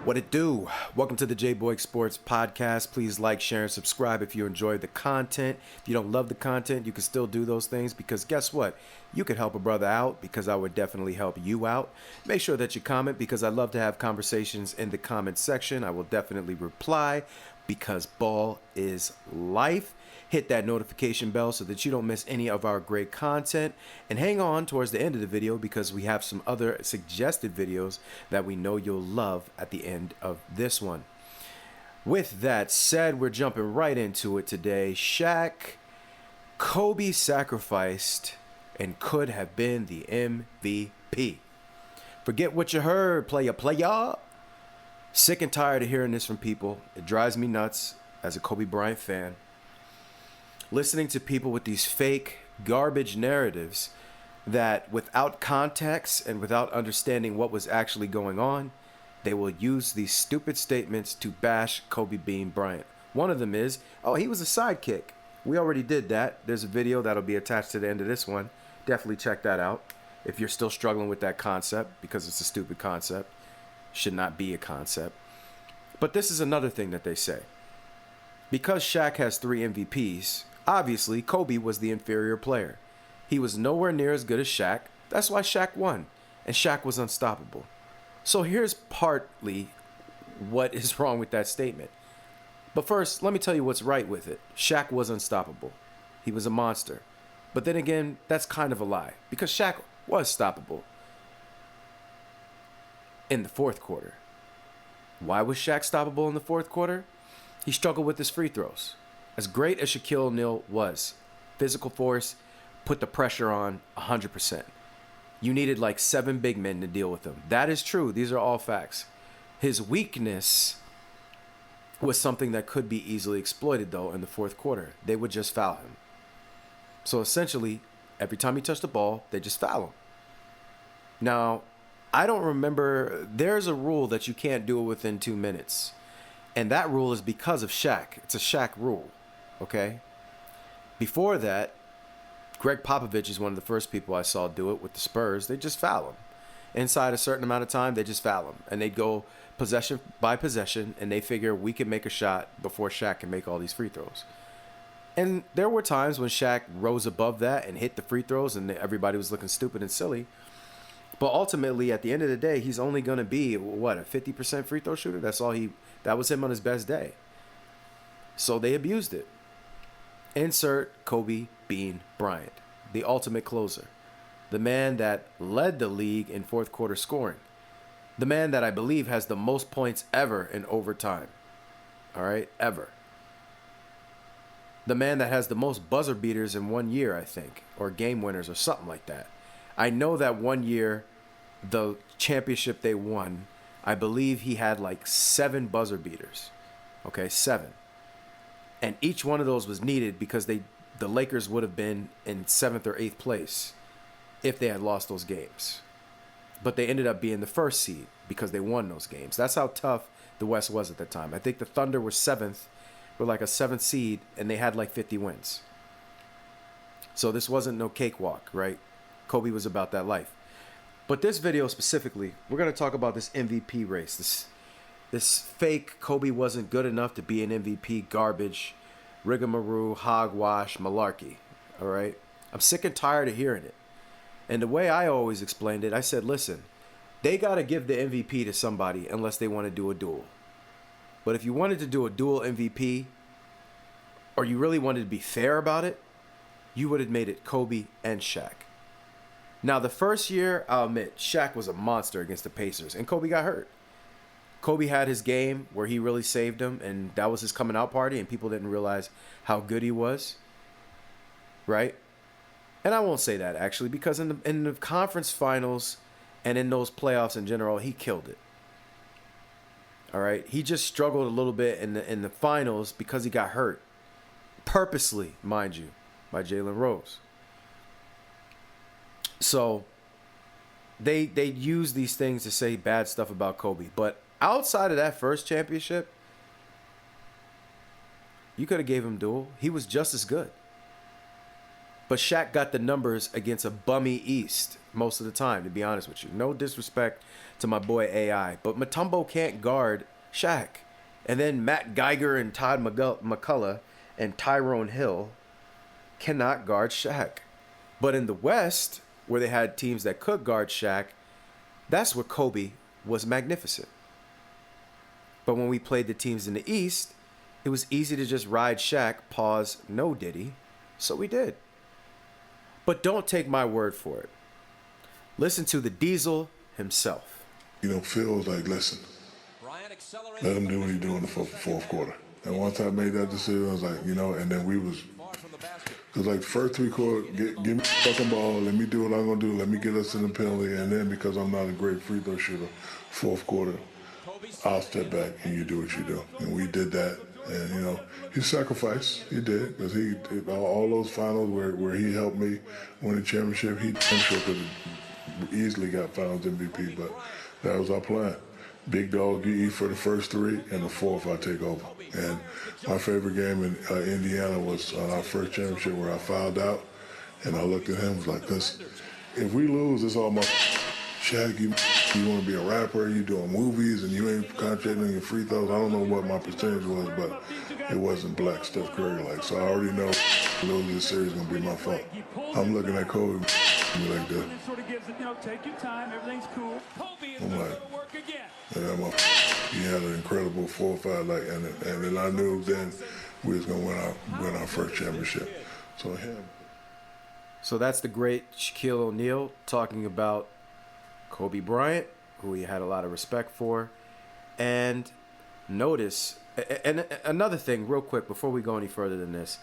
What it do? Welcome to the J-Boy Sports Podcast. Please like, share, and subscribe if you enjoy the content. If you don't love the content, you can still do those things because guess what? You could help a brother out because I would definitely help you out. Make sure that you comment because I love to have conversations in the comment section. I will definitely reply because ball is life. Hit that notification bell so that you don't miss any of our great content. And hang on towards the end of the video because we have some other suggested videos that we know you'll love at the end of this one. With that said, we're jumping right into it today. Shaq, Kobe sacrificed and could have been the MVP. Forget what you heard, player. Sick and tired of hearing this from people. It drives me nuts as a Kobe Bryant fan. Listening to people with these fake garbage narratives that without context and without understanding what was actually going on, they will use these stupid statements to bash Kobe Bean Bryant. One of them is, oh, he was a sidekick. We already did that. There's a video that'll be attached to the end of this one. Definitely check that out if you're still struggling with that concept because it's a stupid concept. Should not be a concept. But this is another thing that they say. Because Shaq has 3 MVPs, obviously, Kobe was the inferior player. He was nowhere near as good as Shaq. That's why Shaq won. And Shaq was unstoppable. So here's partly what is wrong with that statement. But first, let me tell you what's right with it. Shaq was unstoppable. He was a monster. But then again, that's kind of a lie. Because Shaq was stoppable in the fourth quarter. Why was Shaq stoppable in the fourth quarter? He struggled with his free throws. As great as Shaquille O'Neal was, physical force put the pressure on 100%. You needed like 7 big men to deal with him. That is true. These are all facts. His weakness was something that could be easily exploited, though, in the fourth quarter. They would just foul him. So essentially, every time he touched the ball, they just foul him. Now, I don't remember. There's a rule that you can't do it within 2 minutes. And that rule is because of Shaq. It's a Shaq rule, okay? Before that, Greg Popovich is one of the first people I saw do it with the Spurs. They just foul him. Inside a certain amount of time, they just foul him. And they'd go possession by possession, and they figure we can make a shot before Shaq can make all these free throws. And there were times when Shaq rose above that and hit the free throws, and everybody was looking stupid and silly. But ultimately, at the end of the day, he's only going to be, what, a 50% free throw shooter? That was him on his best day. So they abused it. Insert Kobe Bean Bryant, the ultimate closer. The man that led the league in fourth quarter scoring. The man that I believe has the most points ever in overtime. All right? Ever. The man that has the most buzzer beaters in 1 year, I think. Or game winners or something like that. I know that 1 year, the championship they won, I believe he had like 7 buzzer beaters. Okay, 7. And each one of those was needed because the Lakers would have been in 7th or 8th place if they had lost those games. But they ended up being the first seed because they won those games. That's how tough the West was at the time. I think the Thunder were 7th, were like a 7th seed, and they had like 50 wins. So this wasn't no cakewalk, right? Kobe was about that life. But this video specifically, we're going to talk about this MVP race. This fake Kobe wasn't good enough to be an MVP garbage, rigmarole, hogwash, malarkey. All right? I'm sick and tired of hearing it. And the way I always explained it, I said, listen, they got to give the MVP to somebody unless they want to do a duel. But if you wanted to do a dual MVP, or you really wanted to be fair about it, you would have made it Kobe and Shaq. Now, the first year, I'll admit, Shaq was a monster against the Pacers, and Kobe got hurt. Kobe had his game where he really saved them, and that was his coming out party, and people didn't realize how good he was, right? And I won't say that, actually, because in the conference finals and in those playoffs in general, he killed it. All right? He just struggled a little bit in the finals because he got hurt. Purposely, mind you, by Jalen Rose. So they use these things to say bad stuff about Kobe. But outside of that first championship, you could have gave him duel. He was just as good. But Shaq got the numbers against a bummy East most of the time, to be honest with you. No disrespect to my boy AI, but Mutombo can't guard Shaq. And then Matt Geiger and Todd McCullough and Tyrone Hill cannot guard Shaq. But in the West, where they had teams that could guard Shaq, that's where Kobe was magnificent. But when we played the teams in the East, it was easy to just ride Shaq, pause, no Diddy. So we did. But don't take my word for it. Listen to the Diesel himself. Phil was like, listen, let him do what he do in the fourth quarter. And once I made that decision, I was like, and then we was, because like first three quarters, give me the fucking ball, let me do what I'm going to do, let me get us in the penalty, and then because I'm not a great free throw shooter, fourth quarter, I'll step back and you do what you do. And we did that. And, he sacrificed. He did. Because all those finals where he helped me win the championship, I'm sure could have easily got finals MVP, but that was our plan. Big dog, you eat for the first three, and the fourth I take over. And my favorite game in Indiana was on our first championship where I fouled out, and I looked at him and was like, listen, if we lose, it's all my Shaq, you want to be a rapper, you doing movies, and you ain't concentrating on your free throws. I don't know what my percentage was, but it wasn't black Steph Curry like. So I already know losing this series is going to be my fault. I'm looking at Kobe like that. I'm like, yeah, he had an incredible 4 or 5, and then I knew then we was going to win our first championship. So him. So that's the great Shaquille O'Neal talking about Kobe Bryant, who he had a lot of respect for. And notice, and another thing real quick before we go any further than this,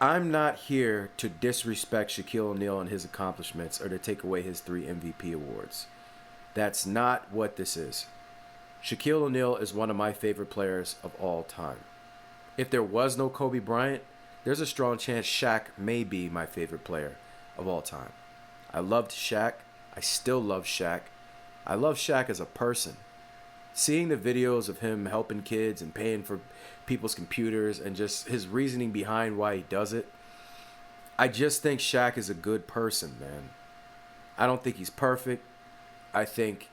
I'm not here to disrespect Shaquille O'Neal and his accomplishments or to take away his 3 MVP awards. That's not what this is. Shaquille O'Neal is one of my favorite players of all time. If there was no Kobe Bryant, there's a strong chance Shaq may be my favorite player of all time. I loved Shaq. I still love Shaq. I love Shaq as a person. Seeing the videos of him helping kids and paying for people's computers and just his reasoning behind why he does it, I just think Shaq is a good person, man. I don't think he's perfect. I think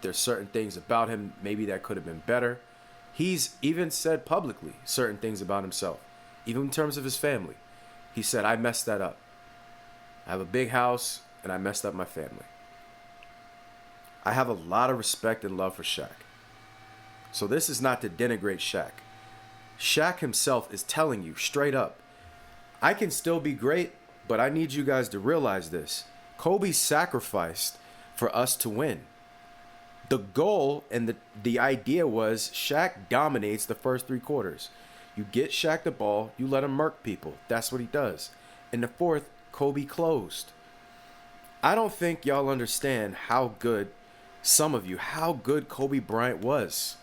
there's certain things about him maybe that could have been better. He's even said publicly certain things about himself, even in terms of his family. He said, I messed that up. I have a big house, and I messed up my family. I have a lot of respect and love for Shaq. So this is not to denigrate Shaq. Shaq himself is telling you straight up, I can still be great, but I need you guys to realize this. Kobe sacrificed for us to win. The goal and the idea was Shaq dominates the first 3 quarters. You get Shaq the ball, you let him murk people. That's what he does. In the fourth, Kobe closed. I don't think y'all understand how good Kobe Bryant was.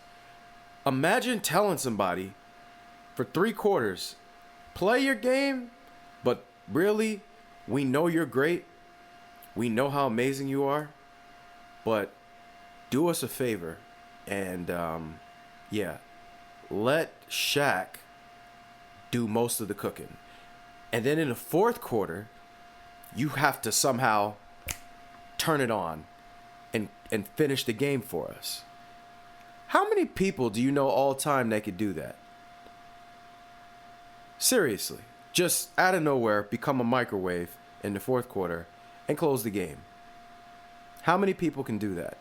Imagine telling somebody for 3 quarters, play your game, but really, we know you're great. We know how amazing you are, but do us a favor and, let Shaq do most of the cooking. And then in the fourth quarter, you have to somehow turn it on and finish the game for us. How many people do you know all time that could do that? Seriously, just out of nowhere, become a microwave in the fourth quarter and close the game. How many people can do that?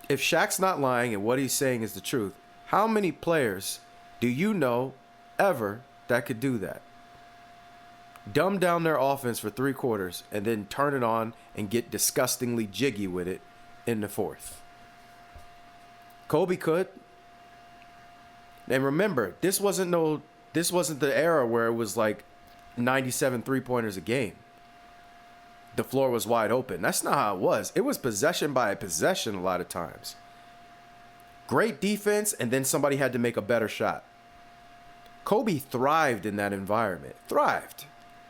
If Shaq's not lying and what he's saying is the truth, how many players do you know ever that could do that? Dumb down their offense for 3 quarters and then turn it on and get disgustingly jiggy with it in the fourth. Kobe could. And remember, this wasn't the era where it was like 97 3-pointers a game. The floor was wide open. That's not how it was. It was possession by possession a lot of times. Great defense, and then somebody had to make a better shot. Kobe thrived in that environment. Thrived.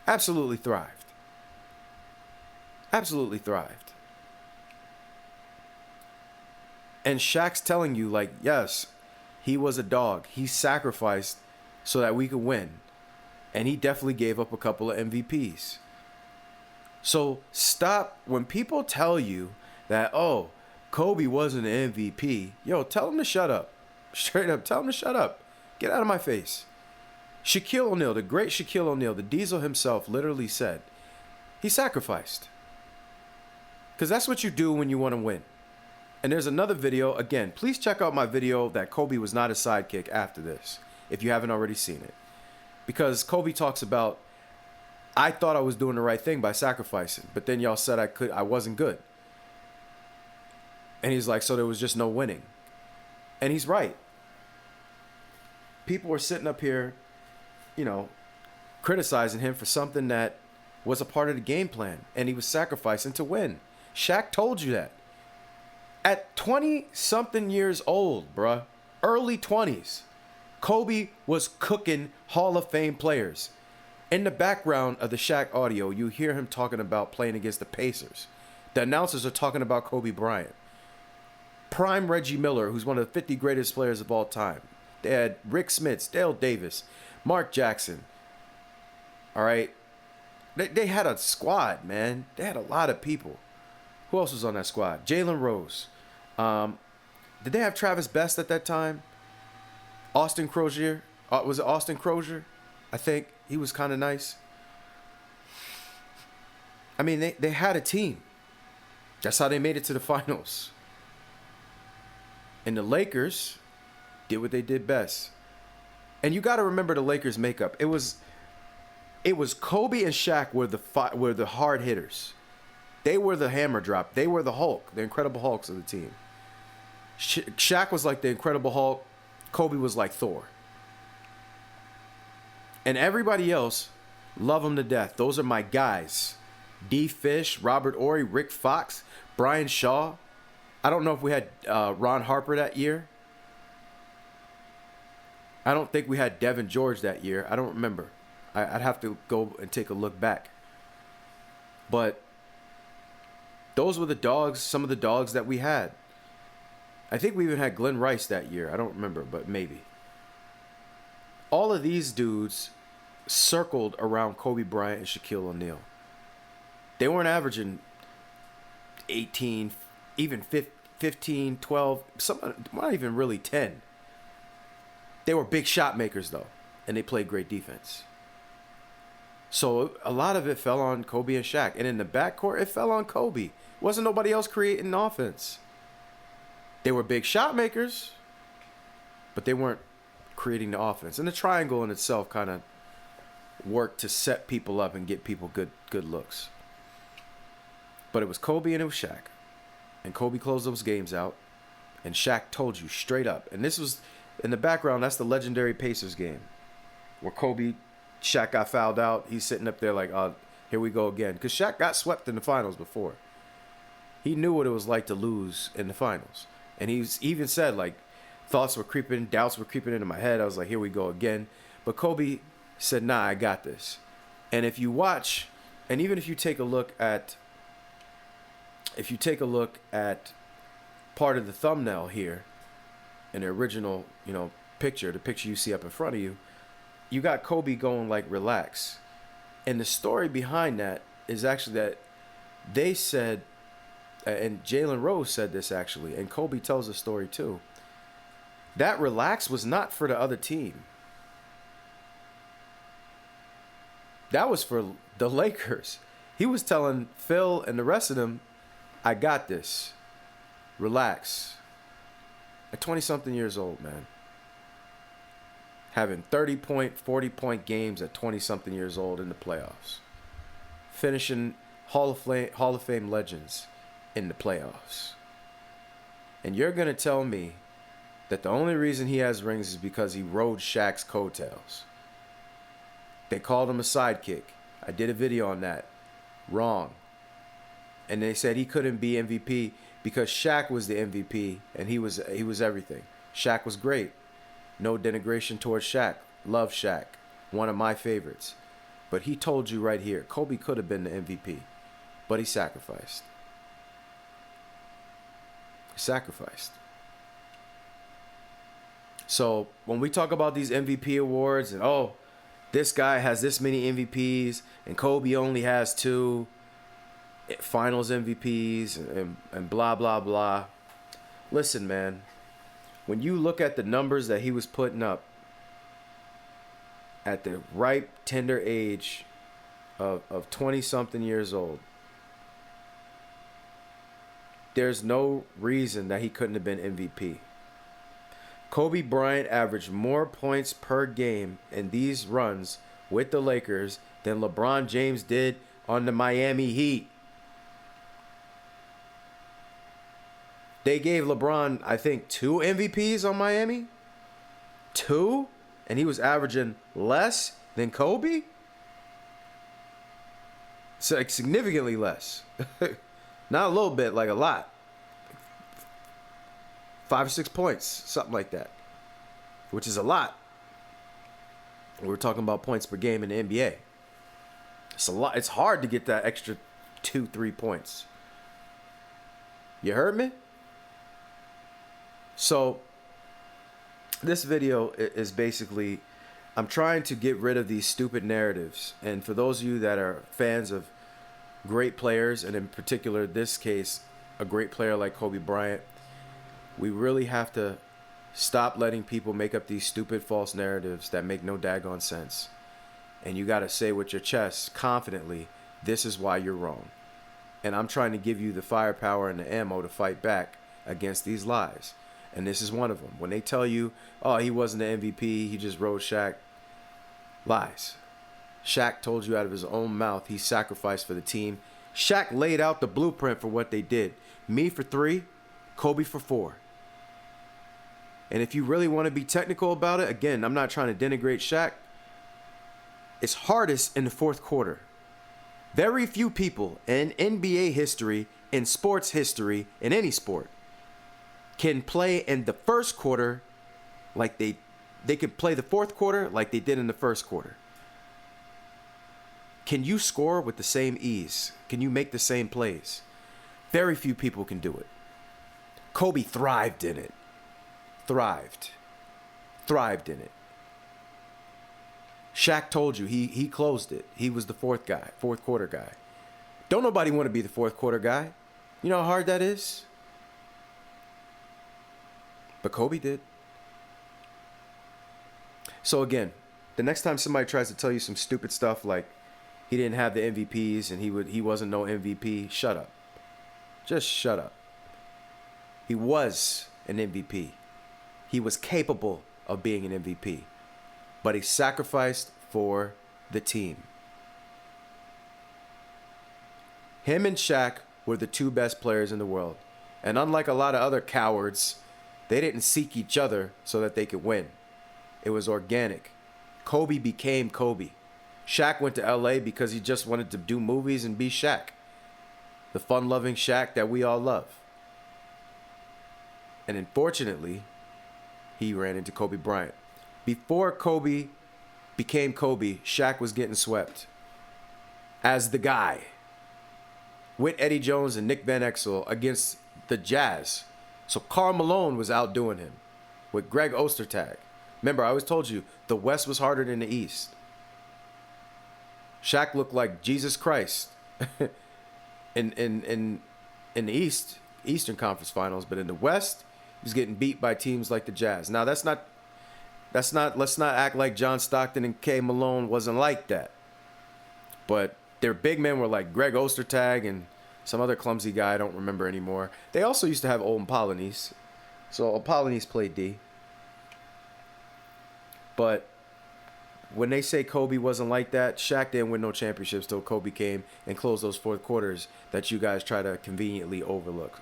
Absolutely thrived. Absolutely thrived. And Shaq's telling you, yes, he was a dog. He sacrificed so that we could win. And he definitely gave up a couple of MVPs. So stop when people tell you that, oh, Kobe wasn't an MVP. Yo, tell him to shut up. Straight up, tell him to shut up. Get out of my face. Shaquille O'Neal, the great Shaquille O'Neal, the Diesel himself, literally said he sacrificed. Because that's what you do when you want to win. And there's another video. Again, please check out my video that Kobe was not a sidekick after this, if you haven't already seen it. Because Kobe talks about, I thought I was doing the right thing by sacrificing, but then y'all said I wasn't good. And he's like, so there was just no winning. And he's right. People were sitting up here, you know, criticizing him for something that was a part of the game plan, and he was sacrificing to win. Shaq told you that. At 20-something years old, bruh, early 20s, Kobe was cooking Hall of Fame players. In the background of the Shaq audio, you hear him talking about playing against the Pacers. The announcers are talking about Kobe Bryant. Prime Reggie Miller, who's one of the 50 greatest players of all time. They had Rick Smits, Dale Davis, Mark Jackson. All right? They had a squad, man. They had a lot of people. Who else was on that squad? Jalen Rose. Did they have Travis Best at that time? Austin Crozier. Was it Austin Crozier? I think he was kind of nice. I mean, they had a team. That's how they made it to the finals. And the Lakers did what they did best. And you got to remember the Lakers' makeup. It was Kobe and Shaq were the hard hitters. They were the hammer drop. They were the Hulk, the Incredible Hulks of the team. Shaq was like the Incredible Hulk. Kobe was like Thor. And everybody else, love them to death. Those are my guys. D. Fish, Robert Ory, Rick Fox, Brian Shaw. I don't know if we had Ron Harper that year. I don't think we had Devin George that year. I don't remember. I'd have to go and take a look back. But those were the dogs, some of the dogs that we had. I think we even had Glenn Rice that year. I don't remember, but maybe. All of these dudes circled around Kobe Bryant and Shaquille O'Neal. They weren't averaging 18, even 15, 12, some, not even really 10. They were big shot makers, though, and they played great defense. So a lot of it fell on Kobe and Shaq. And in the backcourt, it fell on Kobe. Wasn't nobody else creating offense. They were big shot makers, but they weren't creating the offense. And the triangle in itself kind of worked to set people up and get people good looks. But it was Kobe and it was Shaq. And Kobe closed those games out. And Shaq told you straight up. And this was, in the background, that's the legendary Pacers game. Where Shaq got fouled out. He's sitting up there like, oh, here we go again. Because Shaq got swept in the finals before. He knew what it was like to lose in the finals. And he's even said, like, thoughts were creeping, doubts were creeping into my head. I was like, here we go again. But Kobe said, nah, I got this. And if you watch, and even if you take a look at part of the thumbnail here, in the original, picture, the picture you see up in front of you, you got Kobe going like, relax. And the story behind that is actually that they said, and Jalen Rose said this actually, and Kobe tells the story too, that relax was not for the other team. That was for the Lakers. He was telling Phil and the rest of them, I got this. Relax. At 20-something years old, man. Having 30-point, 40-point games at 20-something years old in the playoffs. Finishing Hall of Fame legends in the playoffs. And you're going to tell me that the only reason he has rings is because he rode Shaq's coattails. They called him a sidekick. I did a video on that. Wrong. And they said he couldn't be MVP because Shaq was the MVP and he was everything. Shaq was great. No denigration towards Shaq. Love Shaq. One of my favorites. But he told you right here, Kobe could have been the MVP, but he sacrificed. He sacrificed. So when we talk about these MVP awards and this guy has this many MVPs and Kobe only has 2 finals MVPs and blah, blah, blah. Listen, man, when you look at the numbers that he was putting up at the ripe, tender age of 20-something years old, there's no reason that he couldn't have been MVP. Kobe Bryant averaged more points per game in these runs with the Lakers than LeBron James did on the Miami Heat. They gave LeBron, I think, 2 MVPs on Miami. 2? And he was averaging less than Kobe? So, like, significantly less. Not a little bit, like a lot. 5 or 6 points, something like that, which is a lot. We're talking about points per game in the NBA. It's a lot. It's hard to get that extra 2-3 points. You heard me? So this video is basically, I'm trying to get rid of these stupid narratives. And for those of you that are fans of great players, and in particular, this case, a great player like Kobe Bryant, we really have to stop letting people make up these stupid false narratives that make no daggone sense. And you got to say with your chest confidently, this is why you're wrong. And I'm trying to give you the firepower and the ammo to fight back against these lies. And this is one of them. When they tell you, oh, he wasn't the MVP, he just rode Shaq. Lies. Shaq told you out of his own mouth he sacrificed for the team. Shaq laid out the blueprint for what they did. Me for 3, Kobe for 4. And if you really want to be technical about it, again, I'm not trying to denigrate Shaq. It's hardest in the fourth quarter. Very few people in NBA history, in sports history, in any sport, can play in the first quarter like they could play the fourth quarter like they did in the first quarter. Can you score with the same ease? Can you make the same plays? Very few people can do it. Kobe thrived in it. Thrived in it. Shaq told you he closed it. He was the fourth quarter guy. Don't nobody want to be the fourth quarter guy. You know how hard that is? But Kobe did. So again, the next time somebody tries to tell you some stupid stuff like he didn't have the MVPs and he wasn't no MVP, shut up. Just shut up. He was an MVP. He was capable of being an MVP, but he sacrificed for the team. Him and Shaq were the 2 best players in the world. And unlike a lot of other cowards, they didn't seek each other so that they could win. It was organic. Kobe became Kobe. Shaq went to LA because he just wanted to do movies and be Shaq. The fun-loving Shaq that we all love. And unfortunately, he ran into Kobe Bryant. Before Kobe became Kobe, Shaq was getting swept as the guy with Eddie Jones and Nick Van Exel against the Jazz. So Karl Malone was outdoing him with Greg Ostertag. Remember, I always told you, the West was harder than the East. Shaq looked like Jesus Christ in the Eastern Conference Finals, but in the West, he was getting beat by teams like the Jazz. Now, let's not act like John Stockton and K. Malone wasn't like that. But their big men were like Greg Ostertag and some other clumsy guy I don't remember anymore. They also used to have Olden Polynice. So Polynice played D. But when they say Kobe wasn't like that, Shaq didn't win no championships till Kobe came and closed those fourth quarters that you guys try to conveniently overlook.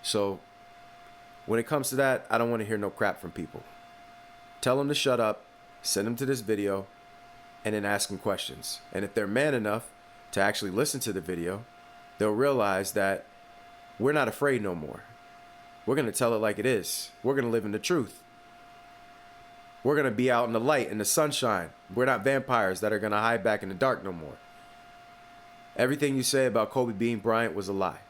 So when it comes to that, I don't want to hear no crap from people. Tell them to shut up, send them to this video, and then ask them questions. And if they're man enough to actually listen to the video, they'll realize that we're not afraid no more. We're going to tell it like it is. We're going to live in the truth. We're going to be out in the light, in the sunshine. We're not vampires that are going to hide back in the dark no more. Everything you say about Kobe being Bryant was a lie.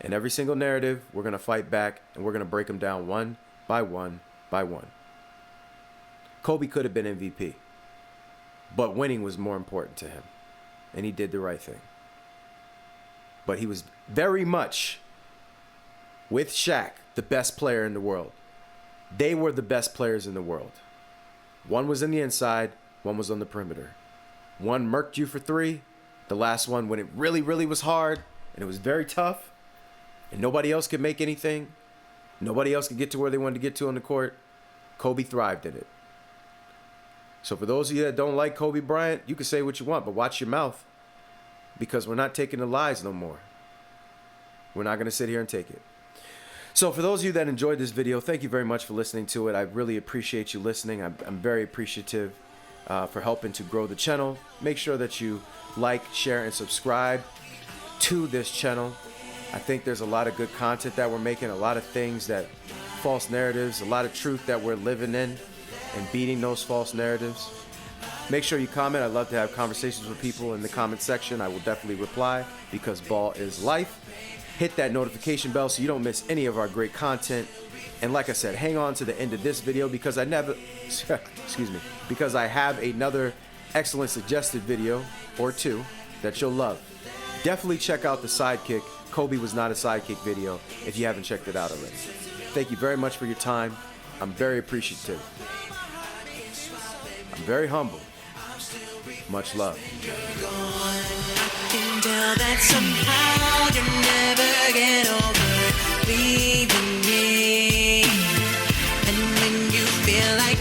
And every single narrative, we're going to fight back, and we're going to break them down one by one by one. Kobe could have been MVP. But winning was more important to him. And he did the right thing. But he was very much, with Shaq, the best player in the world. They were the best players in the world. One was in the inside, one was on the perimeter. One murked you for three. The last one, when it really, really was hard, and it was very tough, and nobody else could make anything, nobody else could get to where they wanted to get to on the court, Kobe thrived in it. So for those of you that don't like Kobe Bryant, you can say what you want, but watch your mouth, because we're not taking the lies no more. We're not going to sit here and take it. So for those of you that enjoyed this video, thank you very much for listening to it. I really appreciate you listening. I'm very appreciative for helping to grow the channel. Make sure that you like, share, and subscribe to this channel. I think there's a lot of good content that we're making, a lot of things that, false narratives, a lot of truth that we're living in and beating those false narratives. Make sure you comment. I love to have conversations with people in the comment section. I will definitely reply because ball is life. Hit that notification bell so you don't miss any of our great content. And like I said, hang on to the end of this video because because I have another excellent suggested video or two that you'll love. Definitely check out the sidekick, Kobe Was Not a Sidekick video, if you haven't checked it out already. Thank you very much for your time. I'm very appreciative. I'm very humble. Much love. I can tell that somehow you never get over leaving me. And when you feel like